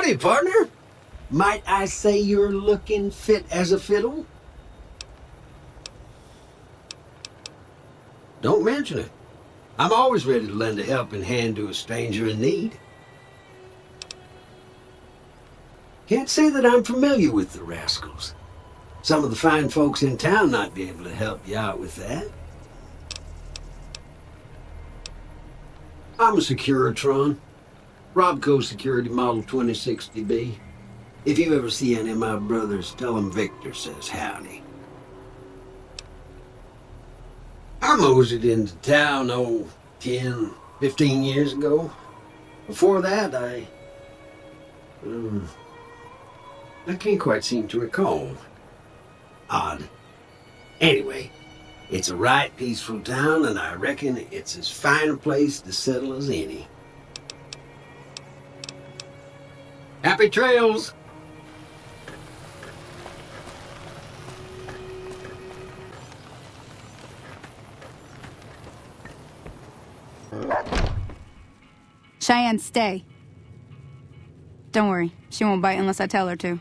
Howdy, partner. Might I say you're looking fit as a fiddle? Don't mention it. I'm always ready to lend a helping hand to a stranger in need. Can't say that I'm familiar with the rascals. Some of the fine folks in town might be able to help you out with that. I'm a Securitron. Robco Security Model 2060B. If you ever see any of my brothers, tell them Victor says howdy. I moseyed into town, 10, 15 years ago. Before that, I can't quite seem to recall. Odd. Anyway, it's a right peaceful town, and I reckon it's as fine a place to settle as any. Happy trails! Cheyenne, stay. Don't worry, she won't bite unless I tell her to.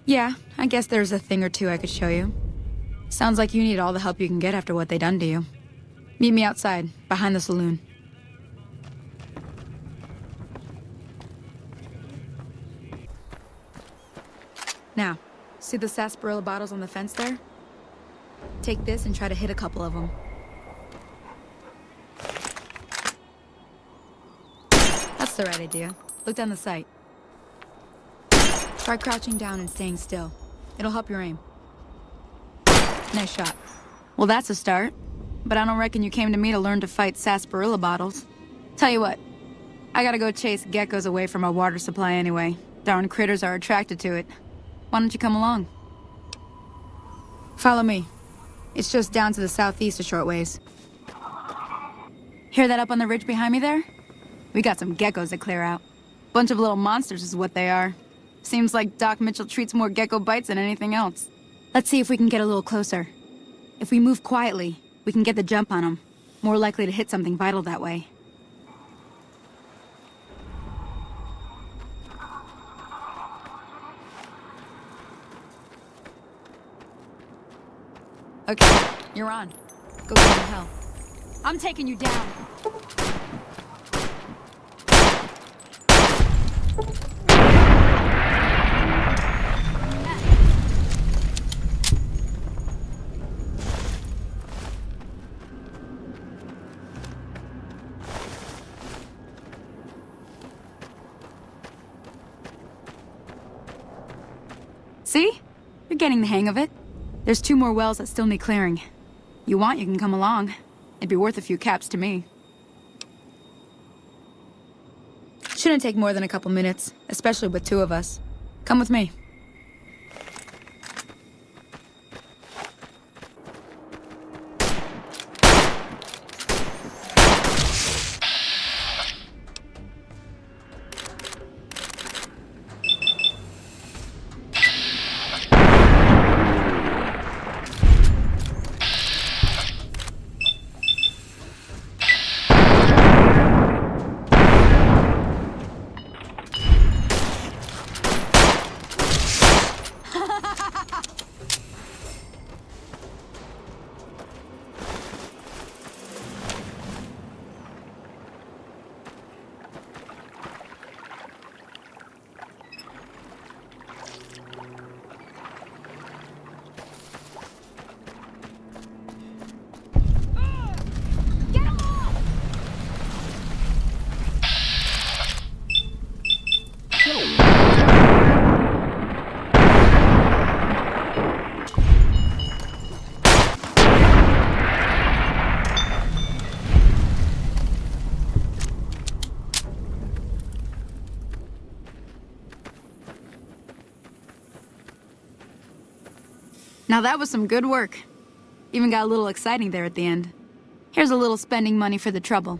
Yeah, I guess there's a thing or two I could show you. Sounds like you need all the help you can get after what they done to you. Meet me outside, behind the saloon. Now, see the sarsaparilla bottles on the fence there? Take this and try to hit a couple of them. That's the right idea. Look down the sight. Try crouching down and staying still. It'll help your aim. Nice shot. Well, that's a start. But I don't reckon you came to me to learn to fight sarsaparilla bottles. Tell you what, I gotta go chase geckos away from our water supply anyway. Darn critters are attracted to it. Why don't you come along? Follow me. It's just down to the southeast a short ways. Hear that up on the ridge behind me there? We got some geckos to clear out. Bunch of little monsters is what they are. Seems like Doc Mitchell treats more gecko bites than anything else. Let's see if we can get a little closer. If we move quietly, we can get the jump on them. More likely to hit something vital that way. Okay, you're on. Go get some help. I'm taking you down. See? You're getting the hang of it. There's 2 more wells that still need clearing. You want, you can come along. It'd be worth a few caps to me. Shouldn't take more than a couple minutes, especially with 2 of us. Come with me. Now that was some good work. Even got a little exciting there at the end. Here's a little spending money for the trouble.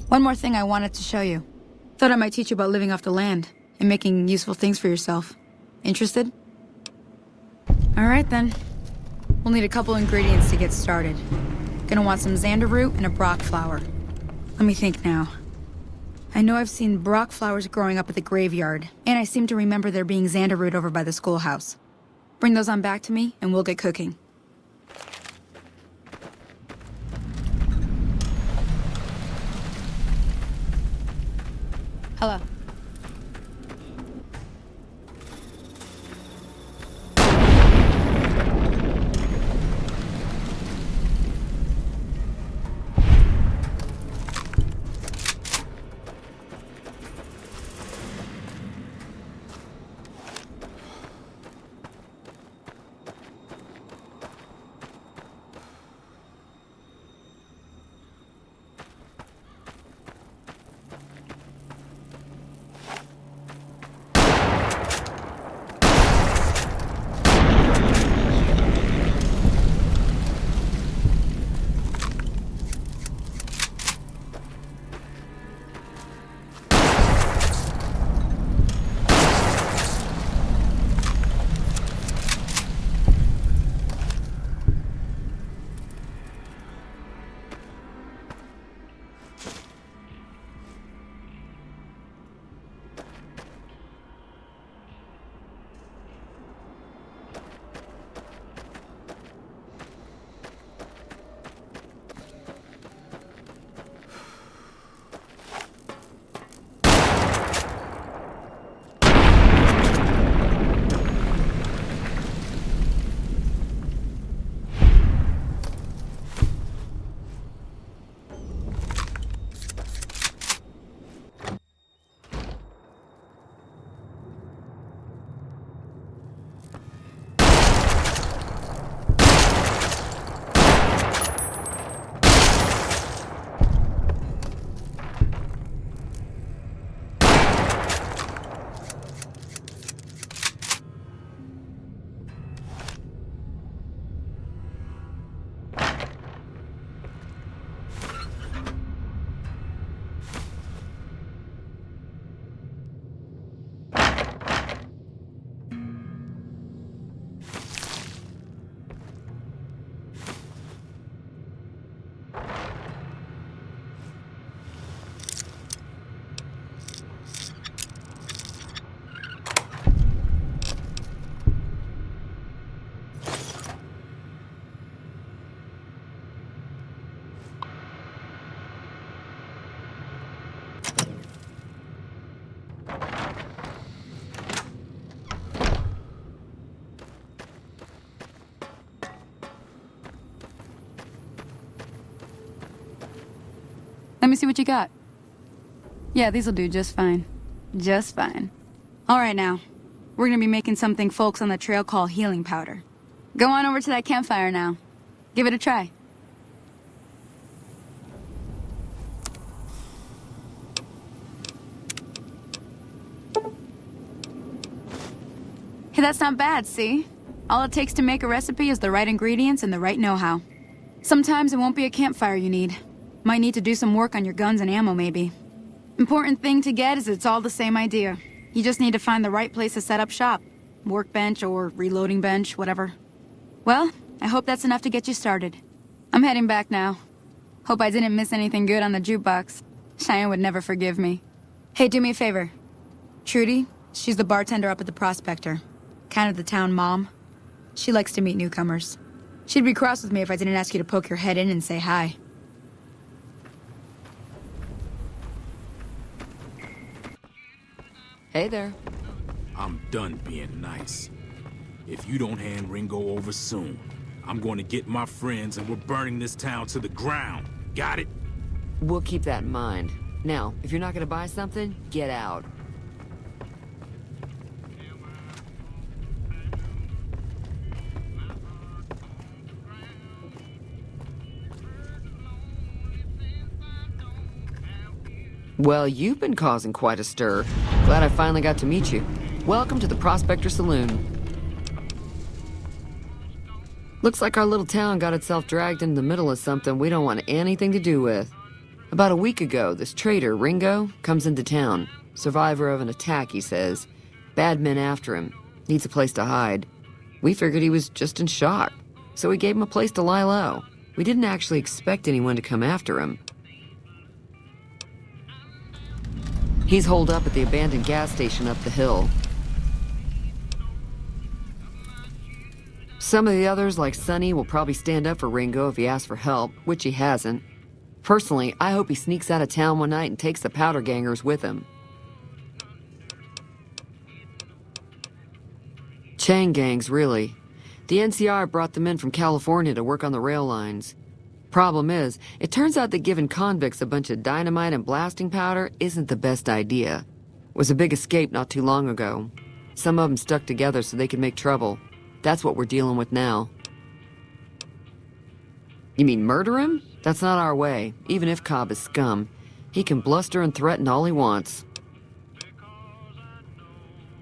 One more thing I wanted to show you. Thought I might teach you about living off the land and making useful things for yourself. Interested? All right then. We'll need a couple ingredients to get started. Gonna want some xander root and a Brock flower. Let me think now. I know I've seen Brock flowers growing up at the graveyard, and I seem to remember there being xander root over by the schoolhouse. Bring those on back to me, and we'll get cooking. Hello. Let me see what you got. Yeah, these'll do just fine. Just fine. All right now. We're gonna be making something folks on the trail call healing powder. Go on over to that campfire now. Give it a try. Hey, that's not bad, see? All it takes to make a recipe is the right ingredients and the right know-how. Sometimes it won't be a campfire you need. Might need to do some work on your guns and ammo, maybe. Important thing to get is it's all the same idea. You just need to find the right place to set up shop. Workbench or reloading bench, whatever. Well, I hope that's enough to get you started. I'm heading back now. Hope I didn't miss anything good on the jukebox. Cheyenne would never forgive me. Hey, do me a favor. Trudy, she's the bartender up at the Prospector. Kind of the town mom. She likes to meet newcomers. She'd be cross with me if I didn't ask you to poke your head in and say hi. Hey there. I'm done being nice. If you don't hand Ringo over soon, I'm going to get my friends and we're burning this town to the ground. Got it? We'll keep that in mind. Now, if you're not gonna buy something, get out. Well, you've been causing quite a stir. Glad I finally got to meet you. Welcome to the Prospector Saloon. Looks like our little town got itself dragged into the middle of something we don't want anything to do with. About a week ago, this traitor, Ringo, comes into town. Survivor of an attack, he says. Bad men after him. Needs a place to hide. We figured he was just in shock. so we gave him a place to lie low. We didn't actually expect anyone to come after him. He's holed up at the abandoned gas station up the hill. Some of the others, like Sonny, will probably stand up for Ringo if he asks for help, which he hasn't. Personally, I hope he sneaks out of town one night and takes the powder gangers with him. Chain gangs, really. The NCR brought them in from California to work on the rail lines. Problem is, it turns out that giving convicts a bunch of dynamite and blasting powder isn't the best idea. It was a big escape not too long ago. Some of them stuck together so they could make trouble. That's what we're dealing with now. You mean murder him? That's not our way, even if Cobb is scum. He can bluster and threaten all he wants.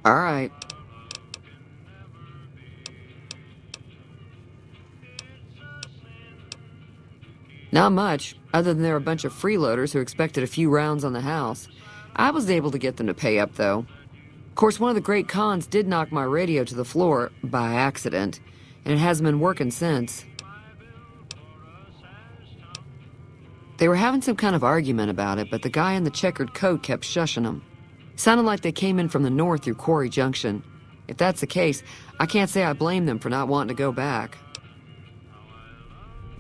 All right. Not much, other than they're a bunch of freeloaders who expected a few rounds on the house. I was able to get them to pay up, though. Of course, one of the great cons did knock my radio to the floor, by accident, and it hasn't been working since. They were having some kind of argument about it, but the guy in the checkered coat kept shushing them. Sounded like they came in from the north through Quarry Junction. If that's the case, I can't say I blame them for not wanting to go back.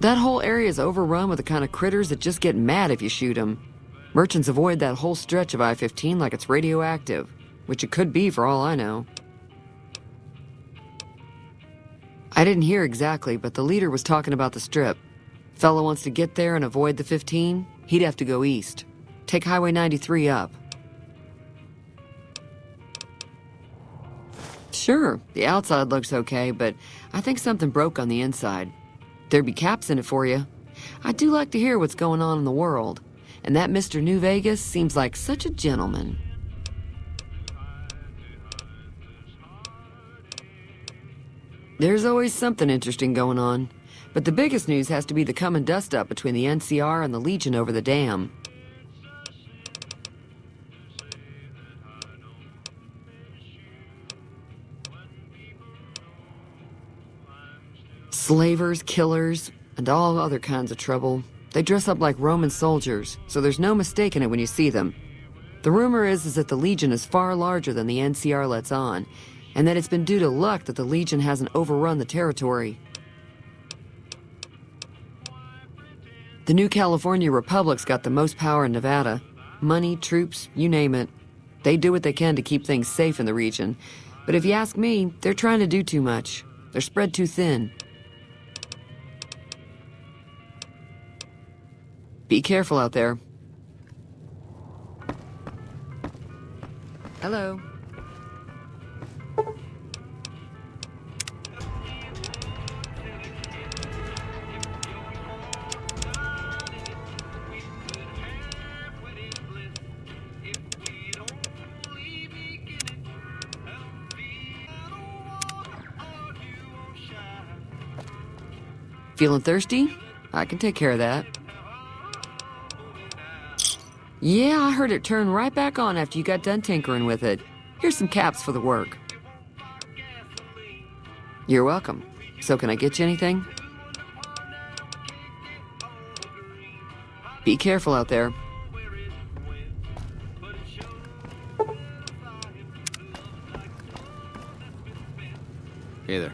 That whole area is overrun with the kind of critters that just get mad if you shoot them. Merchants avoid that whole stretch of I-15 like it's radioactive, which it could be for all I know. I didn't hear exactly, but the leader was talking about the strip. Fella wants to get there and avoid the 15, he'd have to go east. Take Highway 93 up. Sure, the outside looks okay, but I think something broke on the inside. There'd be caps in it for you. I do like to hear what's going on in the world, and that Mr. New Vegas seems like such a gentleman. There's always something interesting going on, but the biggest news has to be the coming dust-up between the NCR and the Legion over the dam. Slavers, killers, and all other kinds of trouble. They dress up like Roman soldiers, so there's no mistaking it when you see them. The rumor is that the Legion is far larger than the NCR lets on, and that it's been due to luck that the Legion hasn't overrun the territory. The new California Republic's got the most power in Nevada. Money, troops, you name it. They do what they can to keep things safe in the region, but if you ask me, they're trying to do too much. They're spread too thin. Be careful out there. Hello. Feeling thirsty? I can take care of that. Yeah, I heard it turn right back on after you got done tinkering with it. Here's some caps for the work. You're welcome. So can I get you anything? Be careful out there. Hey there.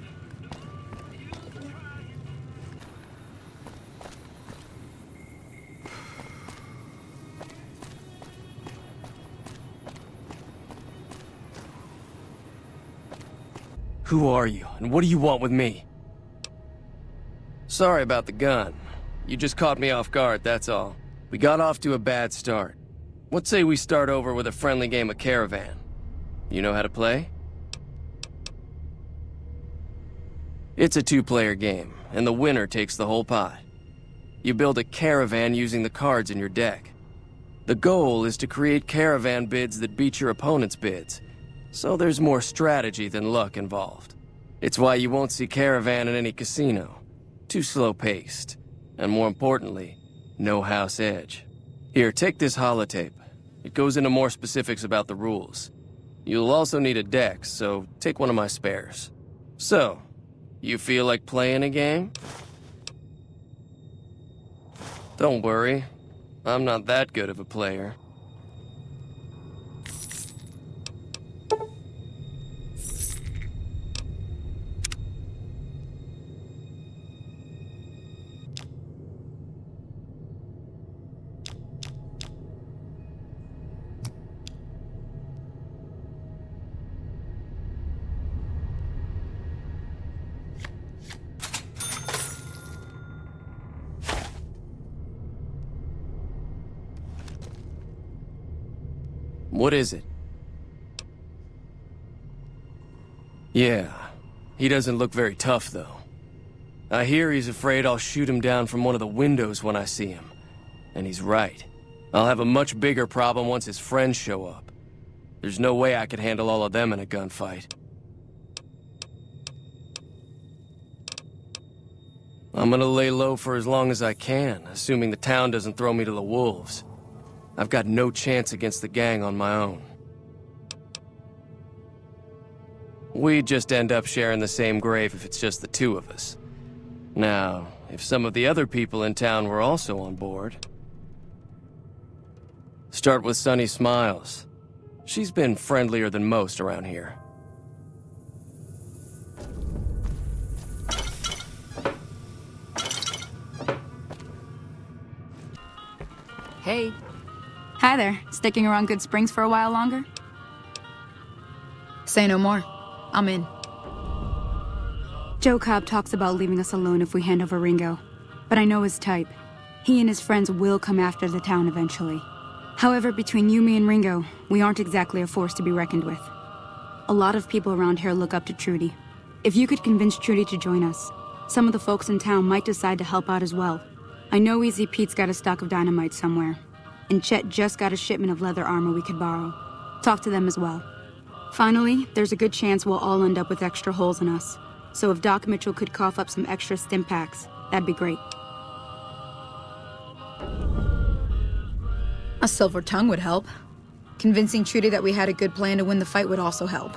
Who are you, and what do you want with me? Sorry about the gun. You just caught me off guard, that's all. We got off to a bad start. Let's say we start over with a friendly game of Caravan. You know how to play? It's a two-player game, and the winner takes the whole pot. You build a caravan using the cards in your deck. The goal is to create caravan bids that beat your opponent's bids, so there's more strategy than luck involved. It's why you won't see Caravan in any casino. Too slow-paced. And more importantly, no house edge. Here, take this holotape. It goes into more specifics about the rules. You'll also need a deck, so take one of my spares. So, You feel like playing a game? Don't worry. I'm not that good of a player. What is it? Yeah, he doesn't look very tough, though. I hear he's afraid I'll shoot him down from one of the windows when I see him. And he's right. I'll have a much bigger problem once his friends show up. There's no way I could handle all of them in a gunfight. I'm gonna lay low for as long as I can, assuming the town doesn't throw me to the wolves. I've got no chance against the gang on my own. We'd just end up sharing the same grave if it's just the two of us. Now, if some of the other people in town were also on board... Start with Sunny Smiles. She's been friendlier than most around here. Hey. Hi there. Sticking around Goodsprings for a while longer? Say no more. I'm in. Joe Cobb talks about leaving us alone if we hand over Ringo. But I know his type. He and his friends will come after the town eventually. However, between you, me, and Ringo, we aren't exactly a force to be reckoned with. A lot of people around here look up to Trudy. If you could convince Trudy to join us, some of the folks in town might decide to help out as well. I know Easy Pete's got a stock of dynamite somewhere. And Chet just got a shipment of leather armor we could borrow. Talk to them as well. Finally, there's a good chance we'll all end up with extra holes in us. So if Doc Mitchell could cough up some extra stim packs, that'd be great. A silver tongue would help. Convincing Trudy that we had a good plan to win the fight would also help.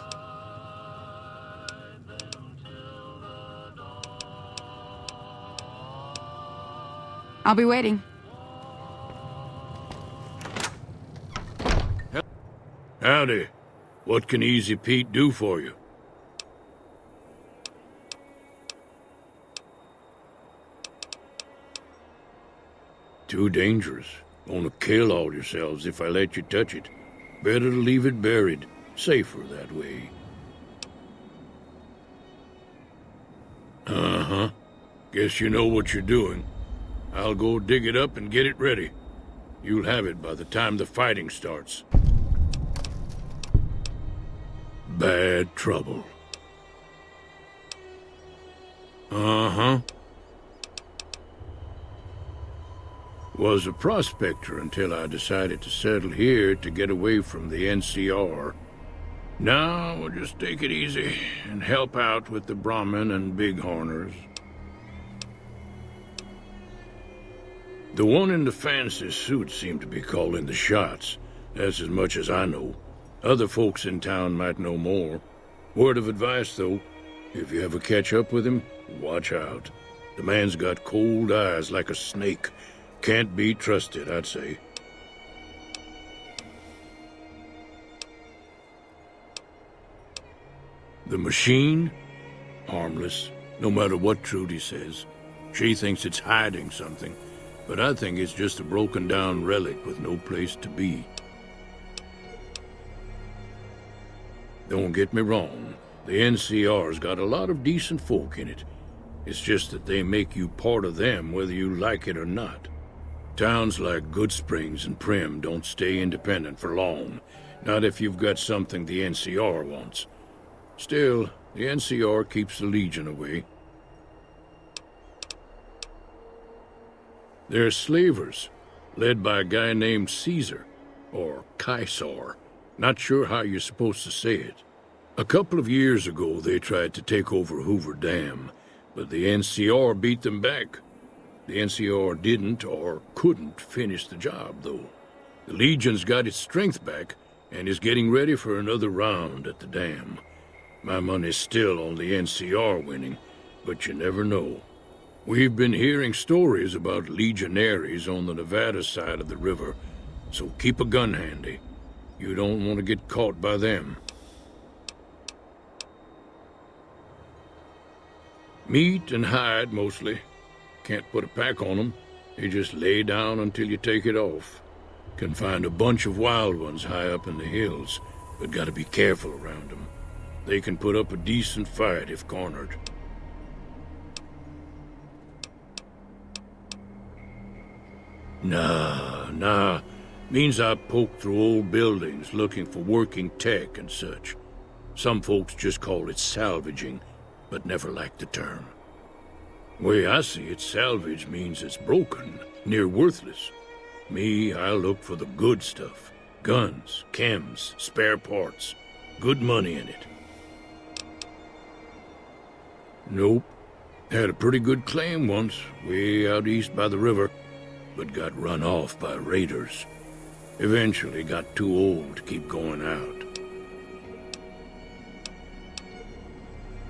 I'll be waiting. Howdy. What can Easy Pete do for you? Too dangerous. Gonna kill all yourselves if I let you touch it. Better to leave it buried. Safer that way. Uh-huh. Guess you know what you're doing. I'll go dig it up and get it ready. You'll have it by the time the fighting starts. Bad trouble. Uh-huh. Was a prospector until I decided to settle here to get away from the NCR. Now we'll just take it easy and help out with the Brahmin and Bighorners. The one in the fancy suit seemed to be calling the shots. That's as much as I know. Other folks in town might know more. Word of advice, though, if you ever catch up with him, watch out. The man's got cold eyes like a snake. Can't be trusted, I'd say. The machine? Harmless, no matter what Trudy says. She thinks it's hiding something, but I think it's just a broken-down relic with no place to be. Don't get me wrong, the NCR's got a lot of decent folk in it. It's just that they make you part of them whether you like it or not. Towns like Goodsprings and Prim don't stay independent for long, not if you've got something the NCR wants. Still, the NCR keeps the Legion away. They're slavers, led by a guy named Caesar, or Caesar. Not sure how you're supposed to say it. A couple of years ago, they tried to take over Hoover Dam, but the NCR beat them back. The NCR didn't or couldn't finish the job, though. The Legion's got its strength back and is getting ready for another round at the dam. My money's still on the NCR winning, but you never know. We've been hearing stories about legionaries on the Nevada side of the river, so keep a gun handy. You don't want to get caught by them. Meat and hide, mostly. Can't put a pack on them. You just lay down until you take it off. Can find a bunch of wild ones high up in the hills, but gotta be careful around them. They can put up a decent fight if cornered. Nah. Means I poke through old buildings looking for working tech and such. Some folks just call it salvaging, but never liked the term. Way I see it, salvage means it's broken, near worthless. Me, I look for the good stuff. Guns, chems, spare parts. Good money in it. Nope. Had a pretty good claim once, way out east by the river, but got run off by raiders. Eventually got too old to keep going out.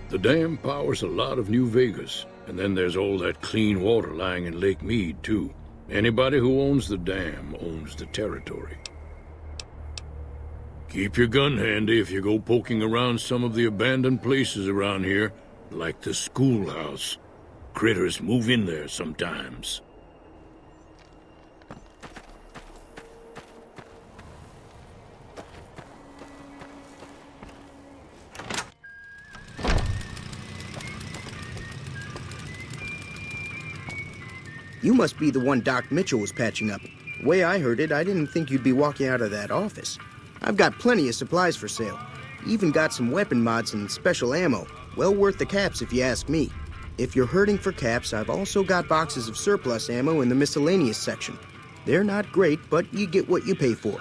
The dam powers a lot of New Vegas, and then there's all that clean water lying in Lake Mead, too. Anybody who owns the dam owns the territory. Keep your gun handy if you go poking around some of the abandoned places around here, like the schoolhouse. Critters move in there sometimes. You must be the one Doc Mitchell was patching up. The way I heard it, I didn't think you'd be walking out of that office. I've got plenty of supplies for sale. Even got some weapon mods and special ammo. Well worth the caps if you ask me. If you're hurting for caps, I've also got boxes of surplus ammo in the miscellaneous section. They're not great, but you get what you pay for.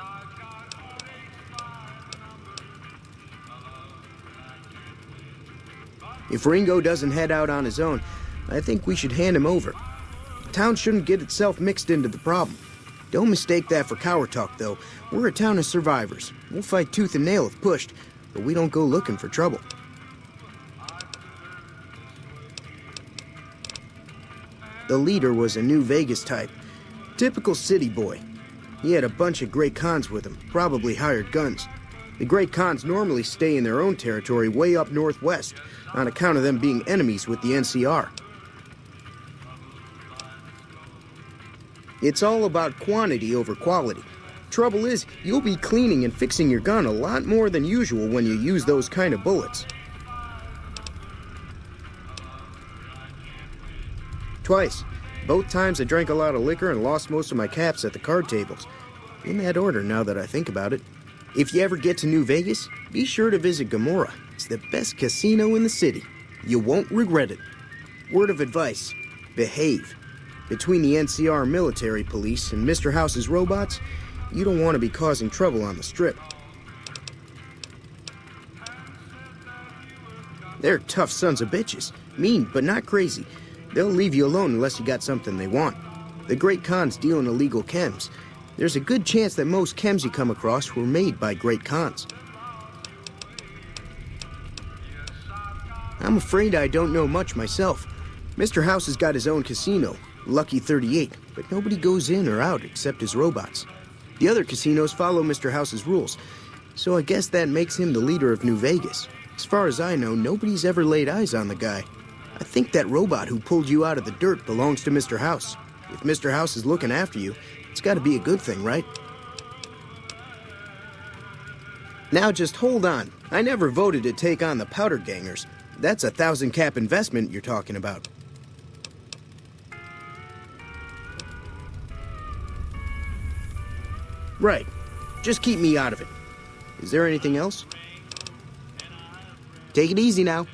If Ringo doesn't head out on his own, I think we should hand him over. Town shouldn't get itself mixed into the problem. Don't mistake that for coward talk, though. We're a town of survivors. We'll fight tooth and nail if pushed, but we don't go looking for trouble. The leader was a New Vegas type. Typical city boy. He had a bunch of Great Khans with him, probably hired guns. The Great Khans normally stay in their own territory way up northwest, on account of them being enemies with the NCR. It's all about quantity over quality. Trouble is, you'll be cleaning and fixing your gun a lot more than usual when you use those kind of bullets. Twice. Both times I drank a lot of liquor and lost most of my caps at the card tables. In that order, now that I think about it. If you ever get to New Vegas, be sure to visit Gomorrah. It's the best casino in the city. You won't regret it. Word of advice, behave. Between the NCR military police and Mr. House's robots, you don't want to be causing trouble on the Strip. They're tough sons of bitches. Mean, but not crazy. They'll leave you alone unless you got something they want. The Great Khans deal in illegal chems. There's a good chance that most chems you come across were made by Great Khans. I'm afraid I don't know much myself. Mr. House has got his own casino, Lucky 38, but nobody goes in or out except his robots. The other casinos follow Mr. House's rules, so I guess that makes him the leader of New Vegas. As far as I know, nobody's ever laid eyes on the guy. I think that robot who pulled you out of the dirt belongs to Mr. House. If Mr. House is looking after you, it's got to be a good thing, right? Now just hold on. I never voted to take on the powder gangers. That's a 1,000 cap investment you're talking about. Right. Just keep me out of it. Is there anything else? Take it easy now.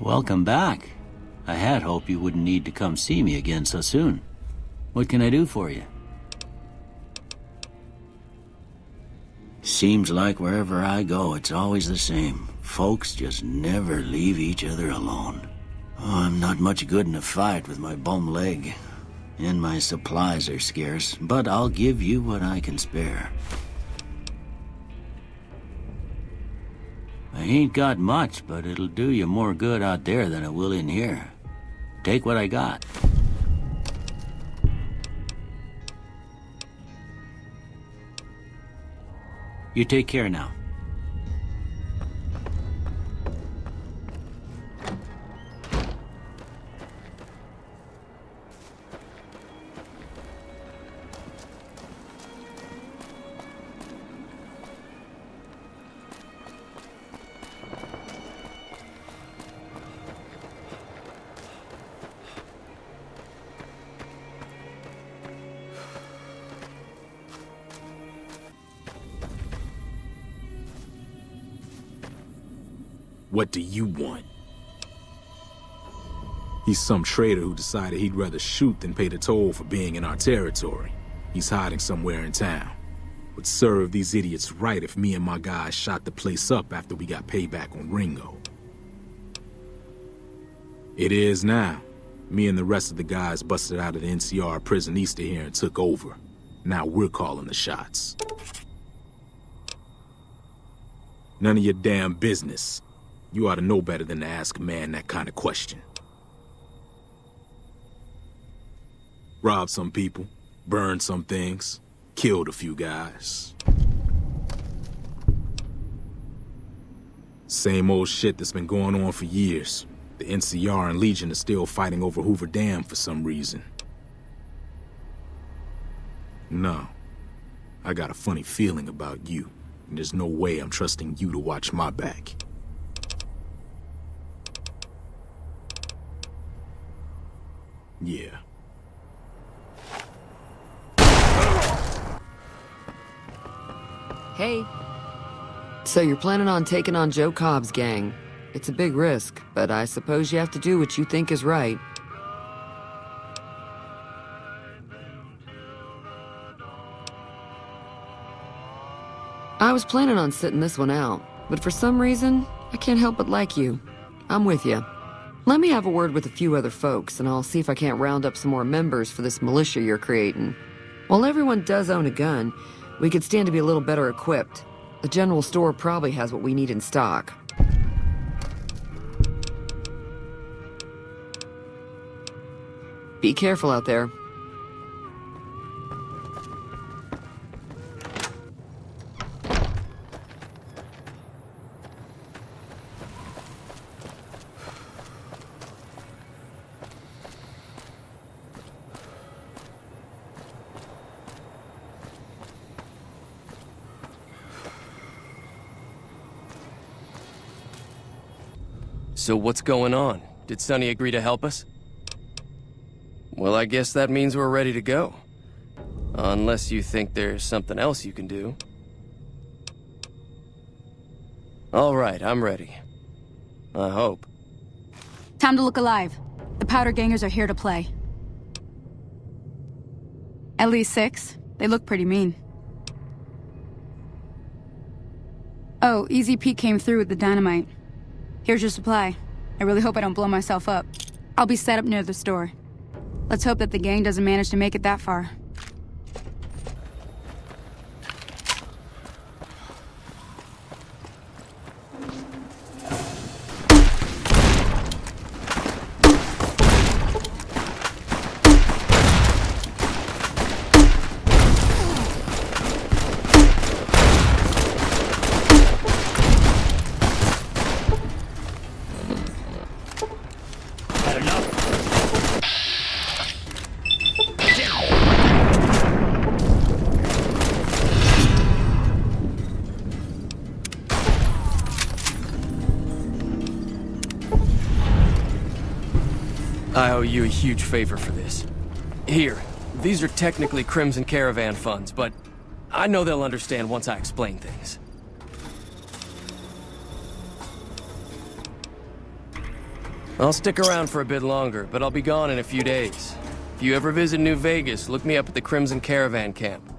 Welcome back. I had hoped you wouldn't need to come see me again so soon. What can I do for you? Seems like wherever I go, it's always the same. Folks just never leave each other alone. Oh, I'm not much good in a fight with my bum leg. And my supplies are scarce, but I'll give you what I can spare. I ain't got much, but it'll do you more good out there than it will in here. Take what I got. You take care now. What do you want? He's some traitor who decided he'd rather shoot than pay the toll for being in our territory. He's hiding somewhere in town. Would serve these idiots right if me and my guys shot the place up after we got payback on Ringo. It is now. Me and the rest of the guys busted out of the NCR prison east of here and took over. Now we're calling the shots. None of your damn business. You ought to know better than to ask a man that kind of question. Robbed some people, burned some things, killed a few guys. Same old shit that's been going on for years. The NCR and Legion are still fighting over Hoover Dam for some reason. No, I got a funny feeling about you, and there's no way I'm trusting you to watch my back. Yeah. Hey. So you're planning on taking on Joe Cobb's gang. It's a big risk, but I suppose you have to do what you think is right. I was planning on sitting this one out, but for some reason, I can't help but like you. I'm with you. Let me have a word with a few other folks, and I'll see if I can't round up some more members for this militia you're creating. While everyone does own a gun, we could stand to be a little better equipped. The general store probably has what we need in stock. Be careful out there. So what's going on? Did Sonny agree to help us? Well, I guess that means we're ready to go. Unless you think there's something else you can do. All right, I'm ready. I hope. Time to look alive. The powder gangers are here to play. At least 6. They look pretty mean. Oh, Easy Pete came through with the dynamite. Here's your supply. I really hope I don't blow myself up. I'll be set up near the store. Let's hope that the gang doesn't manage to make it that far. I owe you a huge favor for this. Here, these are technically Crimson Caravan funds, but I know they'll understand once I explain things. I'll stick around for a bit longer, but I'll be gone in a few days. If you ever visit New Vegas, look me up at the Crimson Caravan Camp.